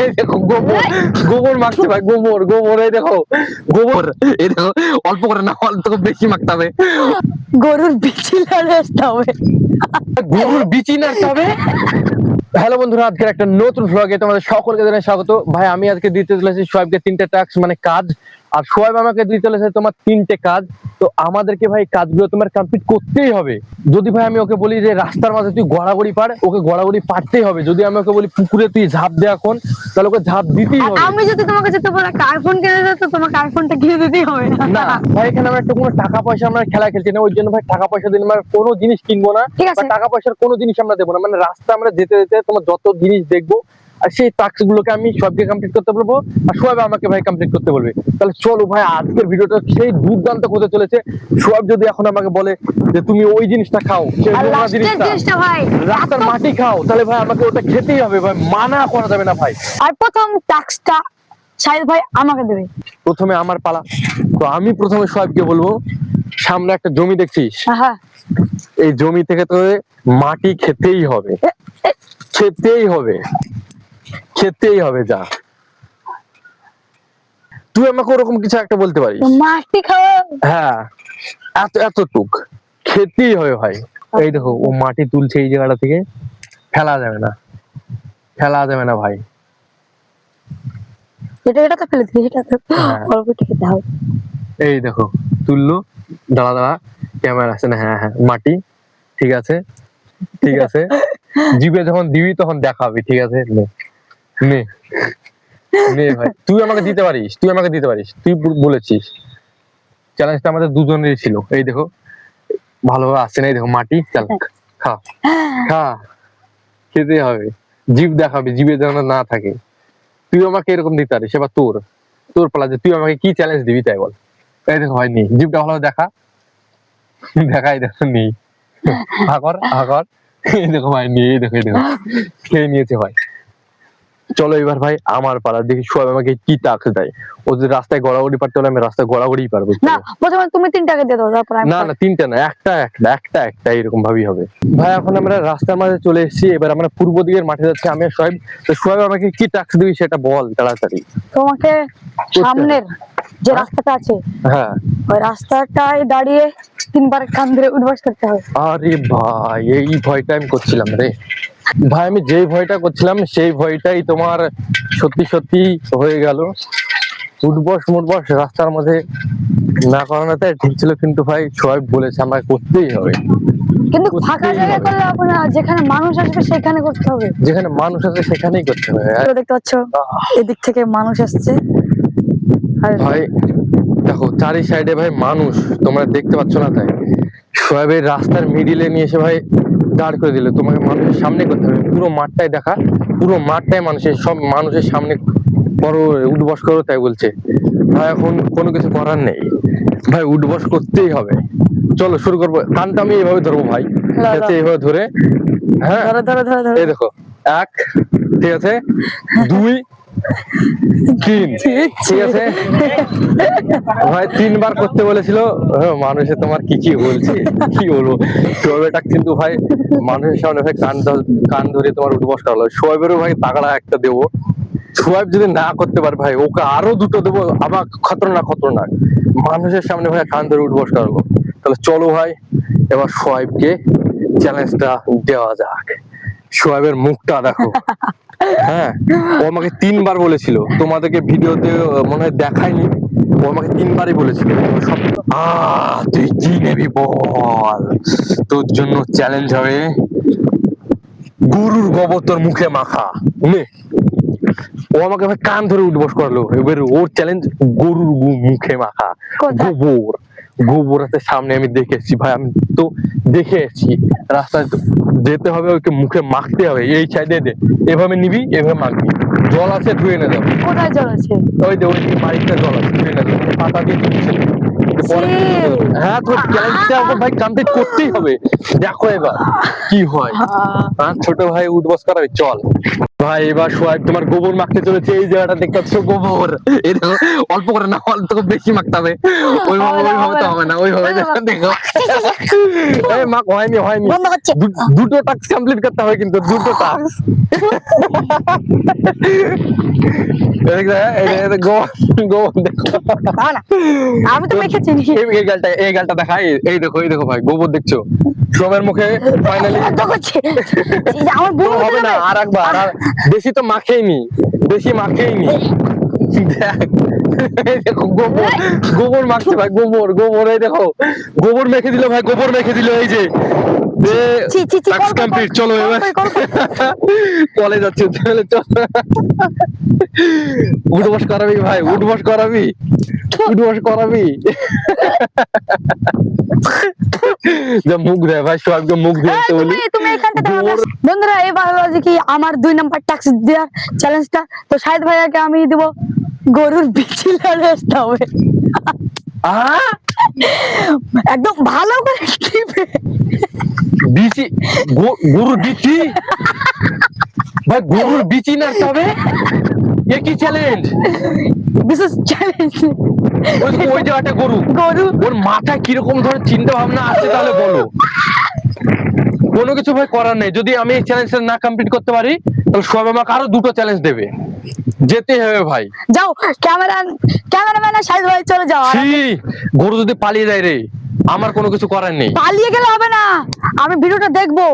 এই দেখো গোবর, গোবর মাখছে ভাই, গোবর গোবর, এই দেখো গোবর, এই দেখো অল্প করে না, অল্প বেশি মাখতে হবে। গরুর বিচি লাগাতে হবে, গরুর বিচি নাড়তে হবে। হ্যালো বন্ধুরা, আজকের একটা নতুন ভ্লগে তোমাদের সকলকে জানাই স্বাগত। ভাই আমি আজকে দিতে চলেছি সোয়াইবকে 3টে টাস্ক, মানে কাজ, আর সোয়াইব আমাকে দিতে চলেছে তোমার 3টে কাজ। তো আমাদেরকে ভাই কাজগুলো তোমার কমপ্লিট করতেই হবে। যদি ভাই আমি ওকে বলি যে রাস্তার মাঝে তুই গড়াগড়ি পার, ওকে গড়াগড়ি পারতেই হবে। যদি আমি ওকে বলি পুকুরে তুই ঝাঁপ দে এখন, তাহলে ওকে ঝাঁপ দিতেই হবে। আমি যদি তোমাকে যেতে বলি কার্বন কিনে দাও, তো তোমার কার্বনটা কিনে দিতেই হবে। না ভাই, এখানে আমরা একটু কোনো টাকা পয়সা আমরা খেলা খেলছি না, ওই জন্য ভাই টাকা পয়সা দিলে আমরা কোনো জিনিস কিনবো না, ঠিক আছে। বা টাকা পয়সার কোনো জিনিস আমরা দেবো না। মানে রাস্তা আমরা যেতে যেতে তোমার যত জিনিস দেখবো, আর সেই টাস্ক গুলোকে আমি সবকে কমপ্লিট করতে বলবো, আর সোয়াব আমাকে ভাই কমপ্লিট করতে বলবে। তাহলে চলো ভাই, আজকের ভিডিওটা সেই দুর্দান্ত হতে চলেছে। সোয়াব যদি এখন আমাকে বলে যে তুমি ওই জিনিসটা খাও, সেই আর নোংরা লাস্টের জিনিসটা, জিনিসটা ভাই, রাস্তার মাটি খাও, তাহলে ভাই আমাকে ওটা খেতেই হবে ভাই, মানা করা যাবে না ভাই। আর প্রথম টাস্কটা শাহিদ ভাই আমাকে দেবে। প্রথমে আমার পালা। তো আমি প্রথমে সোয়াবকে বলবো, সামনে একটা জমি দেখছিস, হ্যাঁ, এই জমি থেকে তো মাটি খেতেই হবে, খেতেই হবে, খেতেই হবে। যা তুই আমাকে ওরকম কিছু একটা বলতে পারিস? মাটি খাওয়া। হ্যাঁ, এতটুক খেতেই হবে ভাই। এই দেখো ও মাটি তুলছে এই জায়গাটা থেকে, ফেলা যাবে না, ফেলা যাবে না ভাই। এটা তো ফেলে দিই, এটা তো হ্যাঁ। অল্প একটু খেতে হবে। এই দেখো তুললো, দাঁড়া দাঁড়া, ক্যামেরা আছে না, হ্যাঁ হ্যাঁ মাটি, ঠিক আছে ঠিক আছে। জিভে যখন দিবি তখন দেখাবি, ঠিক আছে? নে নে নে ভাই, তুই আমাকে দিতে পারিস, তুই আমাকে দিতে পারিস, তুই বলেছিস। চ্যালেঞ্জটা আমাদের দুজনেরই ছিল। এই দেখো ভালোভাবে আসছে না, এই দেখো মাটি, চল খা খা, খেতে হবে। জিভ দেখাবি, জিভে যেন না থাকে। তুই আমাকে এরকম দিতে পারিস। এবার তোর তোর পালা, যে তুই আমাকে কি চ্যালেঞ্জ দিবি তাই বল। এই দেখো ভাই, নেই, জিভটা ভালোভাবে দেখা, দেখাই দেখো, নেই, আগর আগর, এই দেখো ভাই, নেই, এই দেখো, এই দেখো খেয়ে নিয়েছে ভাই। চলো এবার ভাই আমার পালা, দেখি সোয়াব আমাকে কি টাস্ক দেয়। ও যদি রাস্তায় গড়াগড়ি পারতে হলে আমি রাস্তায় গড়াগড়িই পারবো। না, প্রথমে তুমি 3টাকে দিয়ে দাও, তারপর না না, 3টে না, একটা একটা একটা একটা, এরকম ভাবেই হবে ভাই। এখন আমরা রাস্তার মাঝে চলে এসেছি, এবার আমরা পূর্ব দিকের মাঠে যাচ্ছি আমি আর সোয়াব। তো সোয়াব আমাকে কি টাস্ক দিবি সেটা বল তাড়াতাড়ি। তোমাকে সামনের যে রাস্তাটা আছে, হ্যাঁ, ওই রাস্তাটায় দাঁড়িয়ে 3বার কান ধরে উঠবাস করতে হবে। আরে ভাই, এই ভয়টা আমি করছিলাম রে ভাই। আমি যেই ভয়টা করছিলাম সেই ভয়টাই তোমার সত্যি সত্যি হয়ে গেল। উঠবস মুঠবস রাস্তার মধ্যে না করানোটাই ঠিক ছিল, কিন্তু ভাই সোয়াব বলেছে আমাকে করতেই হবে। কিন্তু ফাঁকা জায়গায় করলে হবে না, যেখানে মানুষ আসবে সেখানে করতে হবে। যেখানে মানুষ আছে সেখানেই করতে হবে। তো দেখতে পাচ্ছ এদিক থেকে মানুষ আসছে, আর ভাই দেখো চারি সাইডে ভাই মানুষ, তোমরা দেখতে পাচ্ছ না? তাই সোয়াবের রাস্তার মিডিলে নিয়ে এসে ভাই দাঁড় করে দিলে। তোমাকে মানুষের সামনে করতে হবে, পুরো মাঠটাই দেখা, পুরো মাঠটাই মানুষের, সব মানুষের সামনে বড় উঠবস করো তাই বলছে ভাই। এখন কোনো কিছু করার নেই ভাই, উঠবস করতেই হবে। চলো শুরু করবো। কানটা আমি এইভাবে ধরবো ভাই, যাতে এইভাবে ধরে, হ্যাঁ ধরো ধরো ধরো ধরো। এই দেখো, 1, ঠিক আছে, 2, 3, ঠিক আছে ভাই। 3বার করতে বলেছিল। মানুষে তোমার কি কি বলছে, কি বলবো। সোয়েবটা কিন্তু ভাই মানুষের সামনে ভাই কান ধরে তোমার উঠবস করালো। সোয়েবেরও ভাই তাগড়া একটা দেবো। সোয়েব যদি না করতে পারে ভাই, ওকে আরো 2টো দেবো, আবার খতরনাক খতরনাক। মানুষের সামনে ভাই কান ধরে উঠবস করালো। তাহলে চলো ভাই, এবার সোয়েবকে চ্যালেঞ্জটা দেওয়া যাক। সোয়েবের মুখটা দেখো। হ্যাঁ, ও আমাকে 3বার বলেছিল, তোমাদেরকে ভিডিওতে মনে হয় দেখায়নি। ও আমাকে 3বারই বলেছিল তুই কি নেবি বল। তোর জন্য চ্যালেঞ্জ হবে গরুর গোবর তোর মুখে মাখা। নে, ও আমাকে ভাই কান ধরে উঠবস করলো। এবার ওর চ্যালেঞ্জ গরুর মুখে মাখা গোবর। গোবর আছে সামনে, আমি দেখে এসেছি ভাই, আমি তো দেখে এসেছি। রাস্তায় যেতে হবে, ওকে মুখে মাখতে হবে। এই সাইডে দে, এভাবে নিবি, এভাবে মাখবি। জল আছে ধুয়ে না যাবে। কোথায় জল আছে? ওই যে ওই বাড়িতে জল আছে, ধুয়ে না যাবে, পাতা দিয়ে তুলছে। হ্যাঁ, তোর চ্যালেঞ্জটা ভাই কমপ্লিট করতেই হবে। দেখো এবার কি হয়। ছোট ভাই উঠবস করাবে, চল। ভাই এবার সোহাগ তোমার গোবর মাখতে চলেছে, এই জায়গাটা দেখতে পাচ্ছ গোবর, এই দেখো অল্প করে না, অল্প বেশি মাখতে হবে, ওইভাবে ওইভাবে তো হবে না, ওইভাবে দেখো এই মাখ, হয়নি হয়নি, বন্ধ করছে। দুটো টাস্ক কমপ্লিট করতে হবে কিন্তু, দুটো টাস্ক। গোবর গোবর দেখো, না, আমি তো মেখেছি নি। এই গালটা দেখা, এই দেখো ভাই গোবর দেখছো সবার মুখে ফাইনালি। বন্ধ করছে। এই যে আমার বউ হবে না, আর একবার, আর বেশি তো মাখেইনি, বেশি মাখেইনি। দেখ, এই দেখো গোবর, গোবর মাখছে ভাই, গোবর গোবর, এই দেখো গোবর মেখে দিল ভাই, গোবর মেখে দিল, এই যে ছি, ছি, ছি, টাস্ক কমপ্লিট। চলো এবার কলে যাচ্ছে, তাহলে চল উঠবস করাবি ভাই, উঠবস করাবি, উঠবস করাবি। যা মুখ দেয় ভাই, সোহাগকে মুখ দিয়ে এই, বলি। তুমি এখানটা দাঁড়াবে। বন্ধুরা এই ভালো লাগে কি আমার 2 নাম্বার টাস্ক দেওয়ার চ্যালেঞ্জটা, তো শাহিদ ভাইয়াকে আমি দিব গরুর বিচি লড়ে আসতে হবে, আহ একদম ভালো করে টিপে। বিচি, গরুর বিচি ভাই, গরুর বিচি না তবে এ কি চ্যালেঞ্জ? বিশেষ চ্যালেঞ্জ। ওই জায়গাটা গরু, গরু ওর মাথায় কিরকম ধরে চিন্তা ভাবনা আছে তাহলে বলো। কোনো কিছু ভাই করার নেই, যদি আমি এই চ্যালেঞ্জটা না কমপ্লিট করতে পারি তাহলে সব আমাকে আরো 2টো চ্যালেঞ্জ দেবে, যেতে হবে ভাই। যাও, ক্যামেরাম্যান আর শাহিদ ভাই চলে যাও। ছি, গরু যদি পালিয়ে যায় রে, আমার কোনো কিছু করার নেই পালিয়ে গেলে হবে না, আমি ভিডিওটা দেখবো।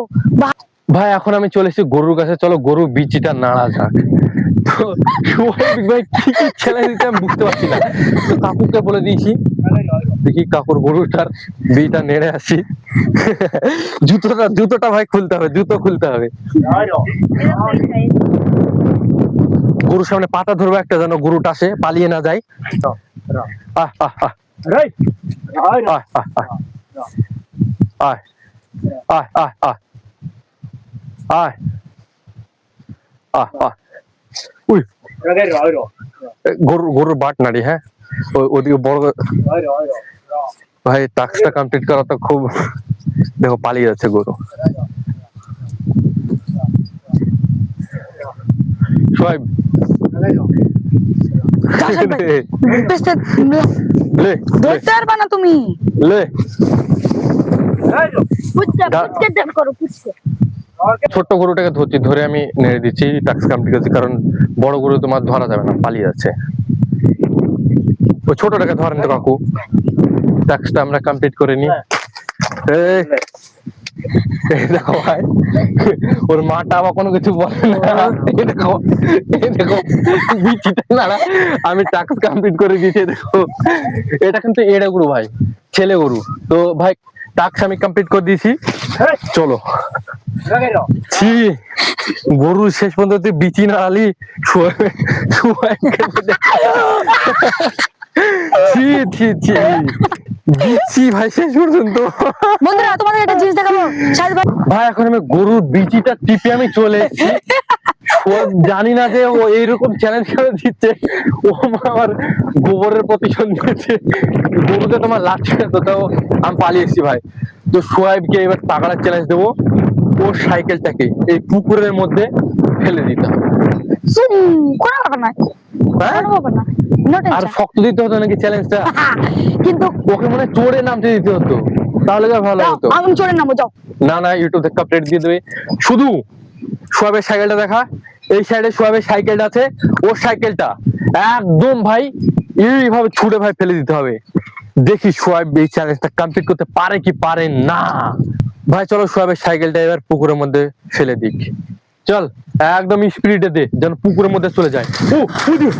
ভাই। এখন আমি চলে এসেছি গরুর কাছে, চলো গরু বিচিটা নাড়া যাক। তো সোহাগ ভাই কি কি চ্যালেঞ্জ দিতে আমি বুঝতে পারছি না, তো কাকুকে বলে দিয়েছি, দেখি কাকুর গরুটার বিটা নেড়ে আসি। জুতোটা ভাই খুলতে হবে, জুতো খুলতে হবে। গরুর সামনে পাতা ধরবো একটা, যেন গরুটা আসে পালিয়ে না যায়। আহ আহ আহ আয় আয় আয় আয় আয় আয় আয় আহ আহ উই, গরুর বাট নাড়ি, হ্যাঁ ওদিকে বড় ভাই। টাস্কটা কমপ্লিট করা তো খুব, দেখো পালিয়ে যাচ্ছে গরু। সোহাগ লে ধরতে পারবা না তুমি। লে, করো পুষতে। ছোট্ট গরুটাকে ধরছি, ধরে আমি নেড়ে দিচ্ছি, টাস্ক কমপ্লিট করছি, কারণ বড় গরু তোমার ধরা যাবে না, পালিয়ে যাচ্ছে। ওই ছোটটাকে ধরেন তো কাকু, টাস্কটা আমরা কমপ্লিট করে নি। এই দেখো ভাই, ওর মাটা আবার কোনো কিছু বলে না। এই দেখো বিচিটা নাড়া, আমি টাস্ক কমপ্লিট করে দিয়েছি। দেখো এটা কিন্তু এড়ে গরু ভাই, ছেলে গরু। তো ভাই টাস্ক আমি কমপ্লিট করে দিয়েছি, চলো। ছি, গরু শেষ পর্যন্ত তুই বিচি নাড়ালি, ছি ছি ছি, বিচি ভাই শেষ পর্যন্ত। বন্ধুরা তোমাদের একটা জিনিস দেখাবো, শাহিদ ভাই ভাই এখন আমি গরুর বিচিটা টিপে আমি চলে এসেছি। জানি না যে ও এইরকম চ্যালেঞ্জ করে দিচ্ছে, ও আমার গোবরের প্রতিশোধ নিয়েছে, গরুতে তোমার লাগছে না, তো তাও আমি পালিয়ে এসেছি ভাই। তো সোহাইবকে এবার তাগড়া চ্যালেঞ্জ দেবো, ওর সাইকেলটাকে এই পুকুরের মধ্যে ফেলে দিতে হবে। কোনো ব্যাপার না, হ্যাঁ? কোনো ব্যাপার না, no আর tension। শক্ত দিতে হতো নাকি চ্যালেঞ্জটা, কিন্তু ওকে মনে হয় চড়ে নামতে দিতে হতো, তাহলে যা ভালো যাও, হতো। আমি চলে নামবো, যাও। না না, ইউটিউব থেকে আপডেট দিয়ে দেবে। শুধু সোহাবের সাইকেলটা দেখা, এই সাইডে সোহাবের সাইকেলটা আছে, ওর সাইকেলটা একদম ভাই এইভাবে ছুটে ভাই ফেলে দিতে হবে। দেখি সোহাব এই চ্যালেঞ্জটা কমপ্লিট করতে পারে কি পারে না। ভাই চলো সোহাবের সাইকেলটা এবার পুকুরের মধ্যে ফেলে দিক, চল একদম স্পিডে দে, যেন পুকুরের মধ্যে চলে যায়। ও ওই দেখ,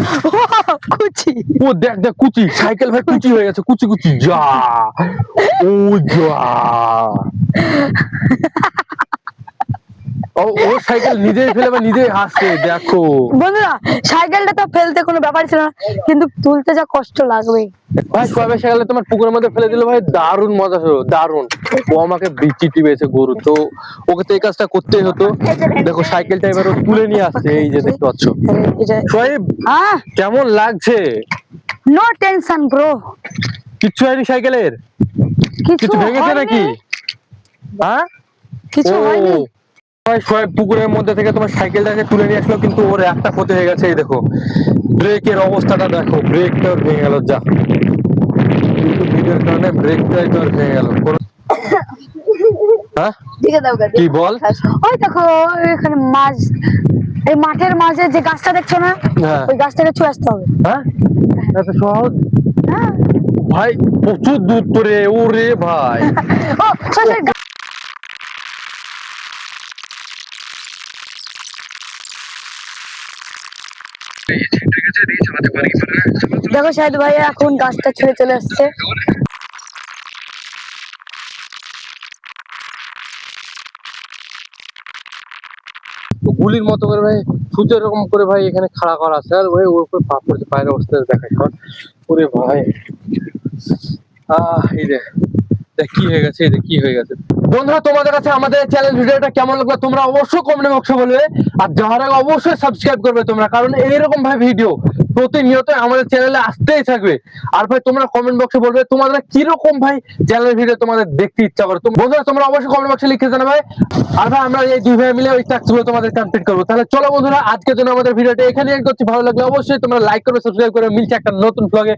কুচি। ও দেখ দেখ কুচি, সাইকেল ভাই কুচি হয়ে গেছে, কুচি কুচি যা, ও যা। ও সাইকেল নিজেই ফেলে বা নিজেই হাসছে, দেখো। বন্ধুরা সাইকেলটা তো ফেলতে কোনো ব্যাপার ছিল না, কিন্তু তুলতে যা কষ্ট লাগবে। ভাই সোহাবের সাইকেলে তোমার পুকুরের মধ্যে ফেলে দিল ভাই, দারুণ মজা হলো, দারুণ। ও আমাকে বিচি টিপেছে গরু, তো ওকে তো এই কাজটা করতেই হতো। দেখো সাইকেলটা এবার ও তুলে নিয়ে আসছে, এই যে দেখতে পাচ্ছ। সোহাইব কেমন লাগছে? নো টেনশন ব্রো, কিচ্ছু হয়নি সাইকেলের? কিছু ভেঙেছে নাকি? হ্যাঁ কিছু হয়নি। ভাই সোহেব পুকুরের মধ্যে থেকে তোমার সাইকেলটাকে তুলে নিয়ে আসলো, কিন্তু ওর একটা ক্ষতি হয়ে গেছে। এই দেখো ব্রেকের অবস্থাটা দেখো, ব্রেকটা ভেঙে গেল। যা কিন্তু ভিডিওর কারণে ব্রেকটাই তো আর ভেঙে গেল। হ্যাঁ দিকে দাও কি বল? ওই দেখো এখানে মাছ, এই মাঠের মাঝে যে গাছটা দেখছো না, হ্যাঁ। ওই গাছটাকে ছুঁয়ে আসতে হবে। হ্যাঁ এত সহজ? হ্যাঁ। ভাই প্রচুর দূর তোরে, ওরে ভাই। ও সরি, দেখো শাহিদ ভাই এখন গাছটা ছেড়ে চলে আসছে। গুলির মতো করে ভাই ছুটে এরকম করে ভাই এখানে খাড়া করা আছে, আর ভাই ওর উপর পাপ পড়ছে, পায়ের অবস্থা দেখাই সর। ওরে ভাই এই রে দেখ কি হয়ে গেছে, এই রে কি হয়ে গেছে। বন্ধুরা তোমাদের কাছে আমাদের চ্যানেল ভিডিওটা কেমন লাগলো তোমরা অবশ্যই কমেন্ট বক্সে বলবে, আর যারা অবশ্যই সাবস্ক্রাইব করবে তোমরা, কারণ এইরকম ভাই ভিডিও প্রতিনিয়ত আমাদের চ্যানেলে আসতেই থাকবে। আর ভাই তোমরা কমেন্ট বক্সে বলবে তোমাদের কিরকম ভাই চ্যানেল ভিডিও তোমাদের দেখতে ইচ্ছা করে। বন্ধুরা তোমরা অবশ্যই কমেন্ট বক্সে লিখে জানাবে, আর ভাই আমরা এই দুই ভাই মিলে ওই টাস্কগুলো তোমাদের কমপ্লিট করবো। তাহলে চলো বন্ধুরা আজকের জন্য আমাদের ভিডিওটা এখানে এন্ড করছি। ভালো লাগলে অবশ্যই তোমরা লাইক করবে, সাবস্ক্রাইব করে, মিলছে একটা নতুন ব্লগে।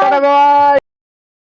Tata, by.